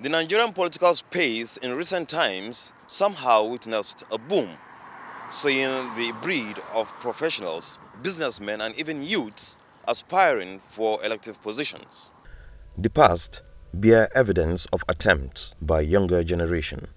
The Nigerian political space in recent times somehow witnessed a boom, seeing the breed of professionals, businessmen, and even youths aspiring for elective positions. The past bear evidence of attempts by younger generation.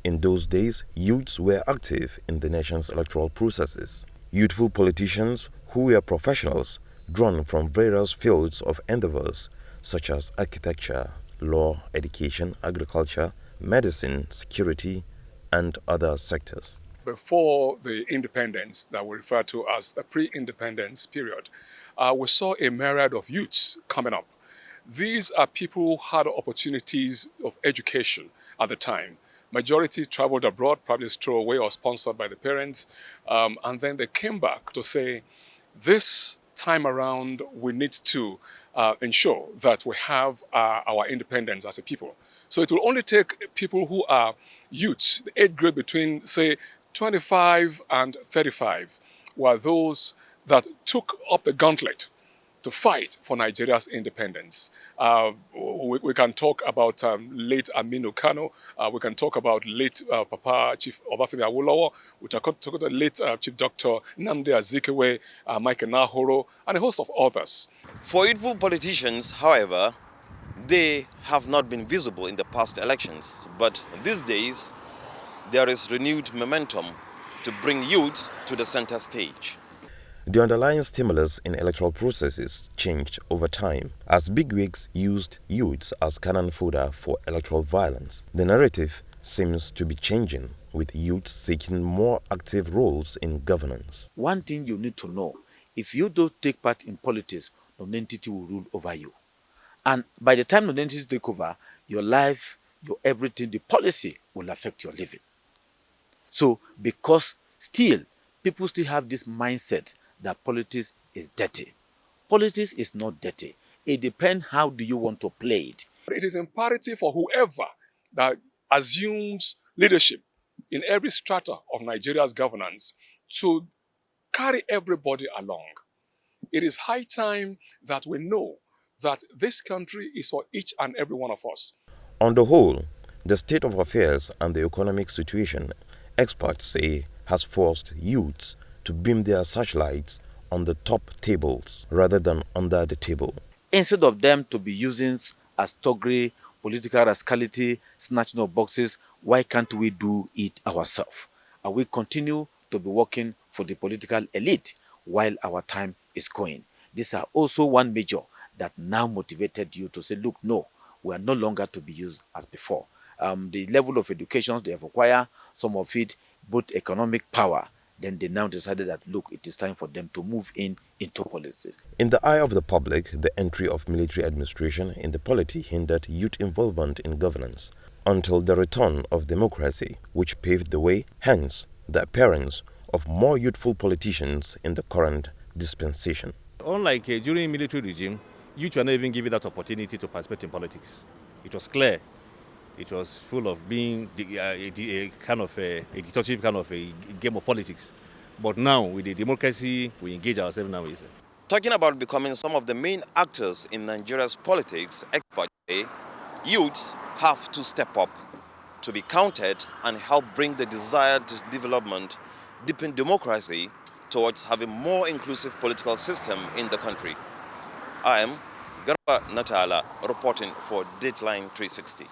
In those days, youths were active in the nation's electoral processes. Youthful politicians who were professionals drawn from various fields of endeavors such as architecture, law, education, agriculture, medicine, security, and other sectors. Before the independence that we refer to as the pre-independence period, we saw a myriad of youths coming up. These are people who had opportunities of education at the time. Majority traveled abroad, probably stowaway or sponsored by the parents, and then they came back to say, this time around, we need to ensure that we have our independence as a people. So it will only take people who are youths, the age group between, say, 25 and 35, were those that took up the gauntlet to fight for Nigeria's independence. We can talk about late Aminu Kano. We can talk about late Papa Chief Obafemi Awolowo. We can talk about late Chief Dr. Nnamdi Azikiwe, Michael Nahoro, and a host of others. For youthful politicians, however, they have not been visible in the past elections. But these days, there is renewed momentum to bring youth to the center stage. The underlying stimulus in electoral processes changed over time as bigwigs used youths as cannon fodder for electoral violence. The narrative seems to be changing, with youths seeking more active roles in governance. One thing you need to know, if you don't take part in politics, non-entity will rule over you. And by the time non-entity take over, your life, your everything, the policy will affect your living. So, because still, people still have this mindset that politics is dirty. Politics is not dirty. It depends how do you want to play it. It is imperative for whoever that assumes leadership in every strata of Nigeria's governance to carry everybody along. It is high time that we know that this country is for each and every one of us. On the whole, the state of affairs and the economic situation, experts say, has forced youths to beam their searchlights on the top tables rather than under the table. Instead of them to be using as toggery, political rascality, snatching of boxes, why can't we do it ourselves? And we continue to be working for the political elite while our time is going. These are also one major that now motivated you to say, look, no, we are no longer to be used as before. The level of education they have acquired, some of it, both economic power, then they now decided that, look, it is time for them to move into politics. In the eye of the public, the entry of military administration in the polity hindered youth involvement in governance until the return of democracy, which paved the way, hence the appearance of more youthful politicians in the current dispensation. Unlike during military regime, youth were not even given that opportunity to participate in politics. It was clear. It was full of being a kind of a dictatorship, kind of a game of politics. But now, with the democracy, we engage ourselves now. Talking about becoming some of the main actors in Nigeria's politics, experts say youths have to step up to be counted and help bring the desired development, deepen democracy towards having more inclusive political system in the country. I am Garba Natala reporting for Dateline 360.